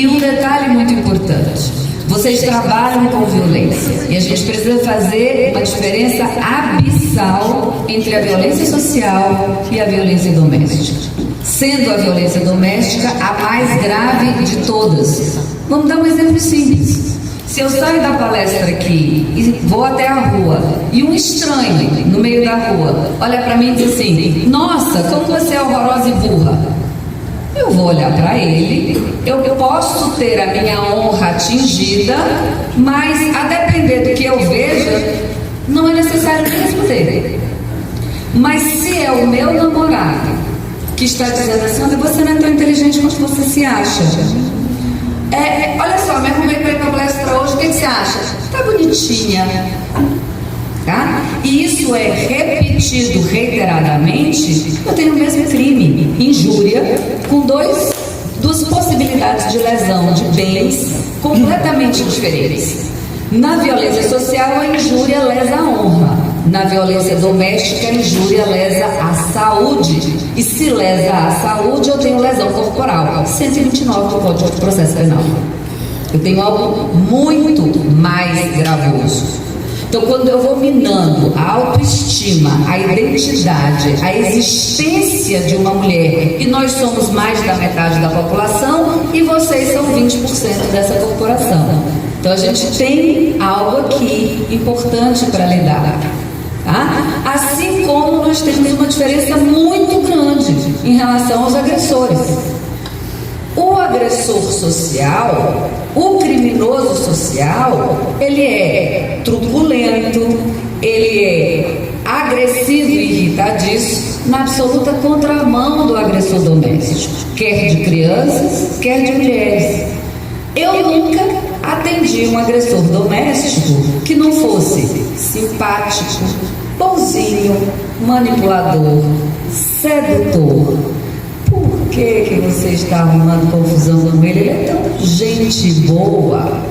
E um detalhe muito importante: vocês trabalham com violência e a gente precisa fazer uma diferença abissal entre a violência social e a violência doméstica, sendo a violência doméstica a mais grave de todas. Vamos dar um exemplo simples. Se eu saio da palestra aqui e vou até a rua e um estranho no meio da rua olha para mim e diz assim: nossa, como você é horrorosa e burra, eu vou olhar para ele, eu posso ter a minha honra atingida, mas a depender do que eu veja, não é necessário me responder. Mas se é o meu namorado que está dizendo assim: olha, você não é tão inteligente quanto você se acha, olha só, me arrumei para ir para a palestra hoje, o que você acha? Tá bonitinha. Tá? E isso é repetido reiteradamente, eu tenho o mesmo crime, injúria, com duas possibilidades de lesão de bens completamente diferentes. Na violência social, a injúria lesa a honra. Na violência doméstica, a injúria lesa a saúde. E se lesa a saúde, eu tenho lesão corporal. 129 do Código de Processo Penal. Eu tenho algo muito mais gravoso. Então, quando eu vou minando a autoestima, a identidade, a existência de uma mulher, e nós somos mais da metade da população, e vocês são 20% dessa corporação. Então, a gente tem algo aqui importante para lidar. Tá? Assim como nós temos uma diferença muito grande em relação aos agressores. O agressor social, o criminoso social, ele é truculento, ele é agressivo e irritadiço, na absoluta contramão do agressor doméstico, quer de crianças, quer de mulheres. Eu nunca atendi um agressor doméstico que não fosse simpático, bonzinho, manipulador, sedutor. Por que você está arrumando confusão com ele? Ele é tão gente boa.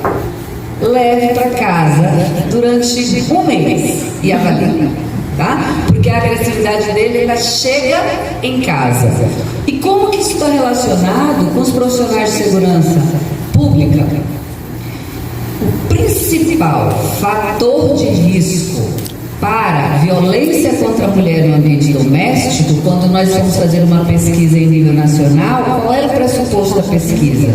Leve para casa durante um mês e avalie, tá? Porque a agressividade dele, ela chega em casa. E como que isso está relacionado com os profissionais de segurança pública? O principal fator de risco para violência contra a mulher no ambiente doméstico, quando nós vamos fazer uma pesquisa em nível nacional, qual era o pressuposto da pesquisa?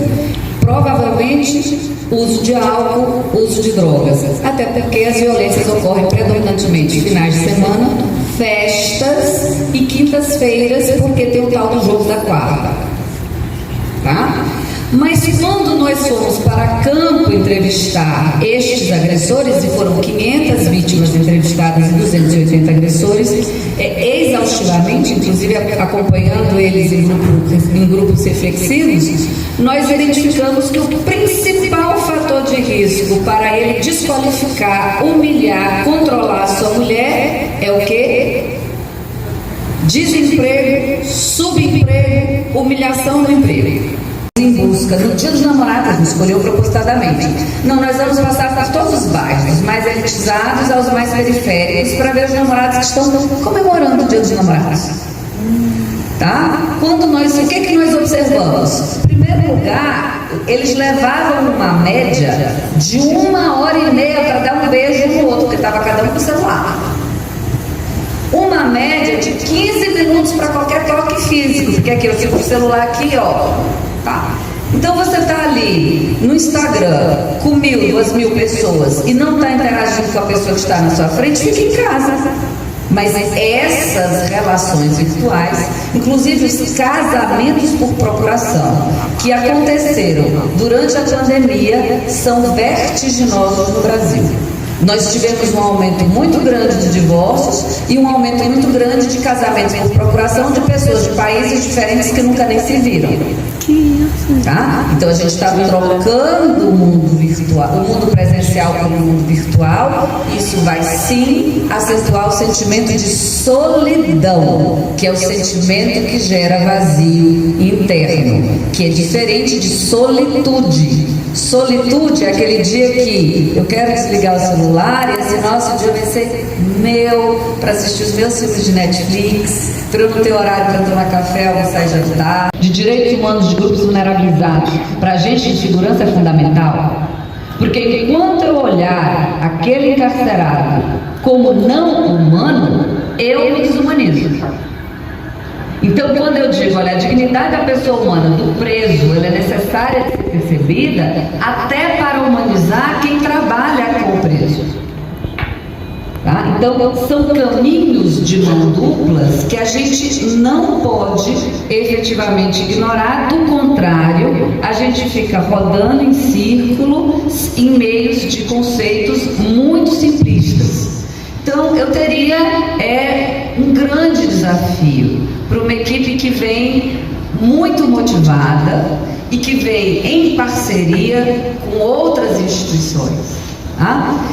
Provavelmente uso de álcool, uso de drogas, até porque as violências ocorrem predominantemente finais de semana, festas e quintas-feiras, porque tem o tal do jogo da quarta, tá? Mas quando nós fomos para campo entrevistar estes agressores, e foram 500 vítimas entrevistadas e 280 agressores, exaustivamente, inclusive acompanhando eles em grupos reflexivos, nós identificamos que o principal fator de risco para ele desqualificar, humilhar, controlar a sua mulher é o quê? Desemprego, subemprego, humilhação no emprego. Em busca, no dia dos namorados, a gente escolheu propositadamente. Não, nós vamos passar por todos os bairros, dos mais elitizados aos mais periféricos, para ver os namorados que estão comemorando o dia dos namorados. Tá? O que nós observamos? Em primeiro lugar, eles levavam uma média de 1h30 para dar um beijo no outro, porque estava cada um com o celular. Uma média de 15 minutos para qualquer toque físico, porque aqui eu fico com o celular aqui, ó. Tá. Então você está ali no Instagram com 1.000, 2.000 pessoas e não está interagindo com a pessoa que está na sua frente, fica em casa. Mas essas relações virtuais, inclusive os casamentos por procuração que aconteceram durante a pandemia, são vertiginosos no Brasil. Nós tivemos um aumento muito grande de divórcios e um aumento muito grande de casamentos por procuração de pessoas de países diferentes que nunca nem se viram. Tá? Então a gente está trocando o mundo virtual, o mundo presencial pelo mundo virtual. Isso vai sim acentuar o sentimento de solidão, que é o sentimento que gera vazio interno, que é diferente de solitude. Solitude é aquele dia que eu quero desligar o celular e esse nosso dia vai ser meu, para assistir os meus filmes de Netflix, para eu não ter horário para tomar café, almoçar e jantar. De direitos humanos de grupos vulnerabilizados, para a gente de segurança é fundamental, porque enquanto eu olhar aquele encarcerado como não humano, eu me desumanizo. Então, quando eu digo, olha, a dignidade da pessoa humana, do preso, ela é necessária de ser percebida até para humanizar quem trabalha com o preso. Tá? Então, são caminhos de mão duplas que a gente não pode efetivamente ignorar, do contrário, a gente fica rodando em círculo em meios de conceitos muito simplistas. Então, eu teria um grande desafio para uma equipe que vem muito motivada e que vem em parceria com outras instituições. Tá?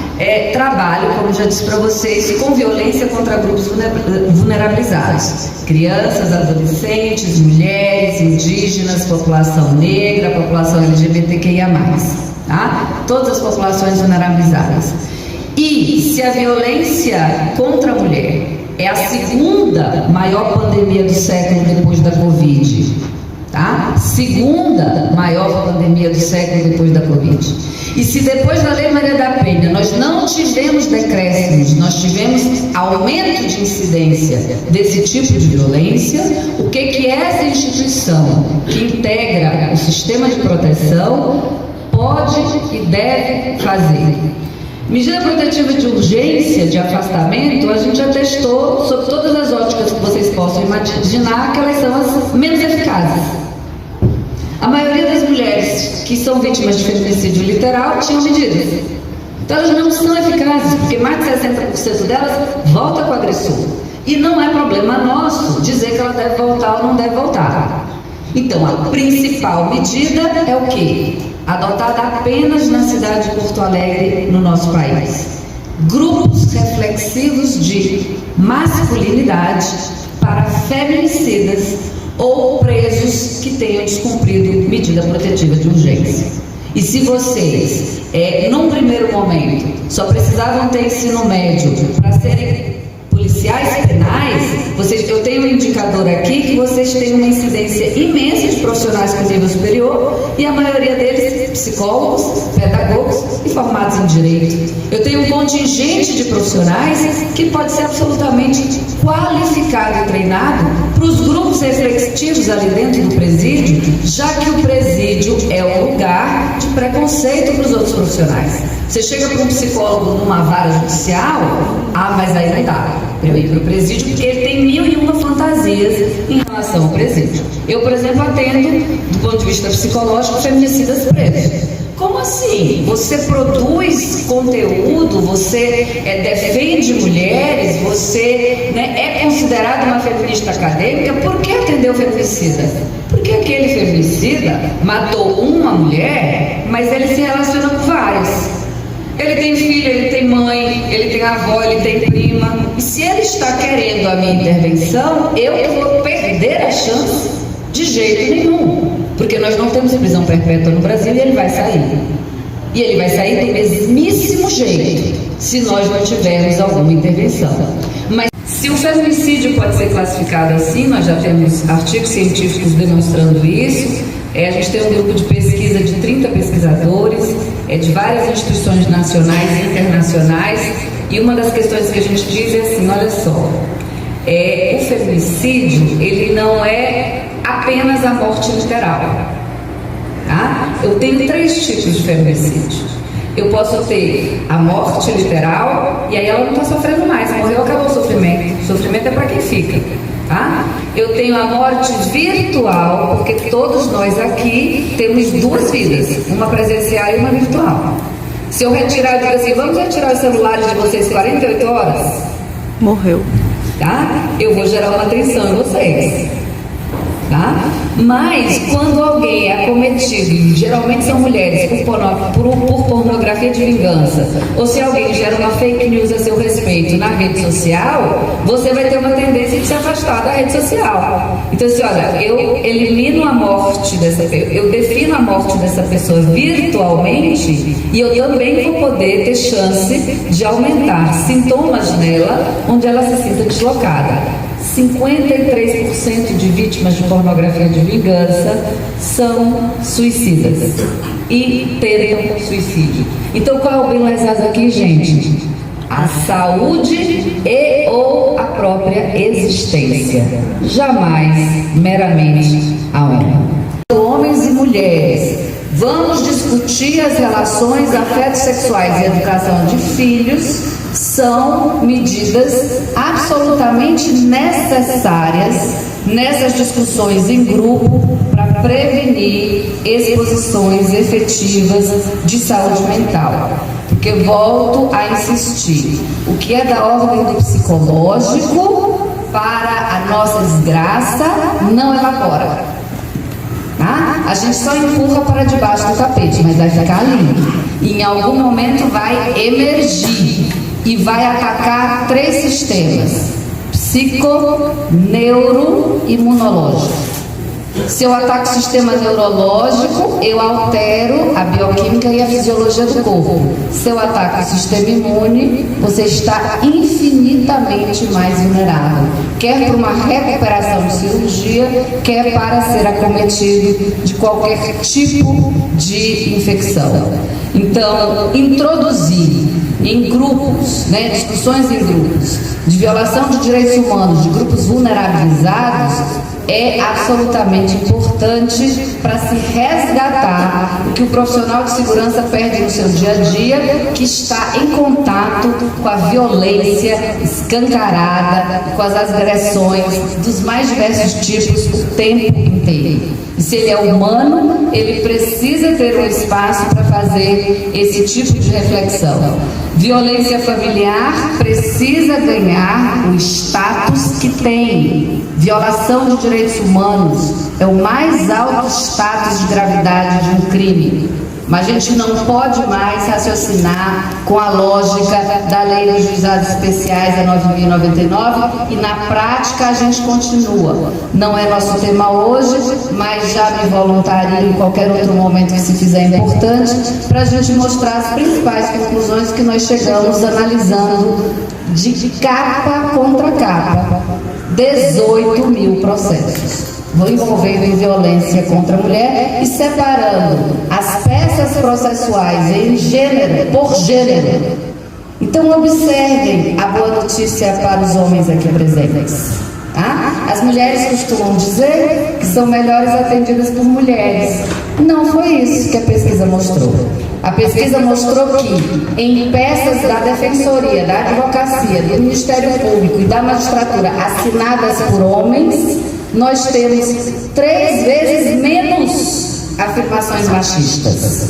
Trabalho, como já disse para vocês, com violência contra grupos vulnerabilizados, crianças, adolescentes, mulheres, indígenas, população negra, população LGBTQIA+, tá? Todas as populações vulnerabilizadas. E se a violência contra a mulher é a segunda maior pandemia do século depois da Covid, tá? Segunda maior pandemia do século depois da Covid. E se depois da Lei Maria da Penha nós não tivemos decréscimos, nós tivemos aumento de incidência desse tipo de violência, o que essa instituição que integra o sistema de proteção pode e deve fazer? Medida protetiva de urgência, de afastamento, a gente já testou sob todas as óticas que vocês possam imaginar que elas são as menos eficazes. A maioria das mulheres que são vítimas de feminicídio literal tinham medidas. Então elas não são eficazes, porque mais de 60% delas volta com o agressor. E não é problema nosso dizer que ela deve voltar ou não deve voltar. Então a principal medida é o quê? Adotada apenas na cidade de Porto Alegre, no nosso país. Grupos reflexivos de masculinidade para feminicidas ou presos que tenham descumprido medida protetiva de urgência. E se vocês, num primeiro momento, só precisavam ter ensino médio para serem policiais penais, eu tenho um indicador aqui que vocês têm uma incidência imensa de profissionais com nível superior e a maioria deles psicólogos, pedagogos e formados em direito. Eu tenho um contingente de profissionais que pode ser absolutamente qualificado e treinado para os grupos reflexivos ali dentro do presídio, já que o presídio é um lugar de preconceito para os outros profissionais. Você chega para um psicólogo numa vara judicial, mas aí não dá para eu ir para o presídio, porque ele tem 1001 fantasias em relação ao presídio. Eu, por exemplo, atendo, do ponto de vista psicológico, feminicidas presos. Como assim? Você produz conteúdo, você defende mulheres, você é considerado uma feminista acadêmica, por que atender o feminicida? Porque aquele feminicida matou uma mulher, mas ele se relaciona com várias. Ele tem filho, ele tem mãe, ele tem avó, ele tem prima. E se ele está querendo a minha intervenção, eu vou perder a chance de jeito nenhum. Porque nós não temos prisão perpétua no Brasil e ele vai sair. E ele vai sair do mesmíssimo jeito, se nós não tivermos alguma intervenção. Mas se o feminicídio pode ser classificado assim, nós já temos artigos científicos demonstrando isso. A gente tem um grupo de pesquisa de 30 pesquisadores, de várias instituições nacionais e internacionais, e uma das questões que a gente diz é assim, olha só, o feminicídio, ele não é apenas a morte literal, tá? Eu tenho 3 tipos de feminicídio. Eu posso ter a morte literal, e aí ela não está sofrendo mais, morreu, acabou o sofrimento. O sofrimento é para quem fica, tá? Eu tenho a morte virtual, porque todos nós aqui temos 2 vidas, uma presencial e uma virtual. Se eu retirar, eu digo assim, vamos retirar os celulares de vocês 48 horas? Morreu. Tá? Eu vou gerar uma tensão em vocês. tá? Mas quando alguém é acometido, geralmente são mulheres, por pornografia de vingança, ou se alguém gera uma fake news a seu respeito na rede social, você vai ter uma tendência de se afastar da rede social. Então assim, olha, eu elimino a morte dessa pessoa, eu defino a morte dessa pessoa virtualmente, e eu também vou poder ter chance de aumentar sintomas nela, onde ela se sinta deslocada. 53% de vítimas de pornografia de vingança são suicidas e tentam suicídio. Então qual é o bem lesado aqui, gente? A saúde e ou a própria existência, jamais meramente a honra. Homens e mulheres, vamos discutir as relações afeto-sexuais e educação de filhos. São medidas absolutamente necessárias nessas discussões em grupo para prevenir exposições efetivas de saúde mental. Porque volto a insistir, o que é da ordem do psicológico para a nossa desgraça não evapora. Tá? A gente só empurra para debaixo do tapete, mas vai ficar ali. E em algum momento vai emergir e vai atacar 3 sistemas: psico, neuro e imunológico. Se eu ataco o sistema neurológico, eu altero a bioquímica e a fisiologia do corpo. Se eu ataco o sistema imune, você está infinitamente mais vulnerável, quer para uma recuperação de cirurgia, quer para ser acometido de qualquer tipo de infecção. Então, introduzir em grupos, discussões em grupos, de violação de direitos humanos, de grupos vulnerabilizados, é absolutamente importante para se resgatar o que o profissional de segurança perde no seu dia a dia, que está em contato com a violência escancarada, com as agressões dos mais diversos tipos o tempo inteiro. E se ele é humano, ele precisa ter um espaço para fazer esse tipo de reflexão. Violência familiar precisa ganhar o status que tem. Violação de direitos humanos é o mais alto status de gravidade de um crime. Mas a gente não pode mais raciocinar com a lógica da lei dos juizados especiais, a 9.099, e na prática a gente continua. Não é nosso tema hoje, mas já me voluntario em qualquer outro momento que se fizer importante, para a gente mostrar as principais conclusões que nós chegamos analisando de capa contra capa. 18 mil processos envolvendo violência contra a mulher e separando as peças processuais em gênero, por gênero. Então observem a boa notícia para os homens aqui presentes. Tá? As mulheres costumam dizer que são melhores atendidas por mulheres. Não foi isso que a pesquisa mostrou. A pesquisa mostrou que em peças da Defensoria, da Advocacia, do Ministério Público e da Magistratura assinadas por homens, nós temos 3 vezes menos afirmações machistas.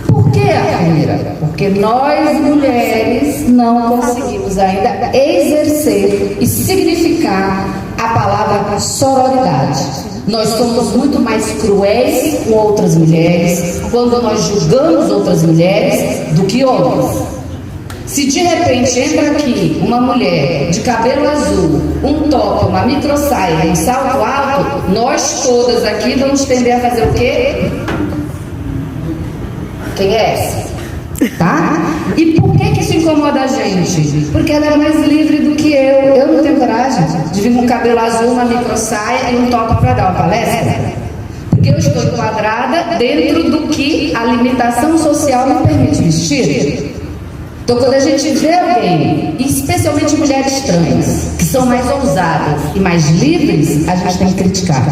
Por que a primeira? Porque nós, mulheres, não conseguimos ainda exercer e significar a palavra sororidade. Nós somos muito mais cruéis com outras mulheres quando nós julgamos outras mulheres do que homens. Se de repente entra aqui uma mulher de cabelo azul, um top, uma microsaia, um salto alto, nós todas aqui vamos tender a fazer o quê? Quem é essa? Tá? E por que isso incomoda a gente? Porque ela é mais livre do que eu. Eu não tenho coragem de vir com cabelo azul, uma microsaia e um top para dar uma palestra. Porque eu estou enquadrada dentro do que a limitação social me permite vestir. Então, quando a gente vê alguém, especialmente mulheres trans, que são mais ousadas e mais livres, a gente tem que criticar.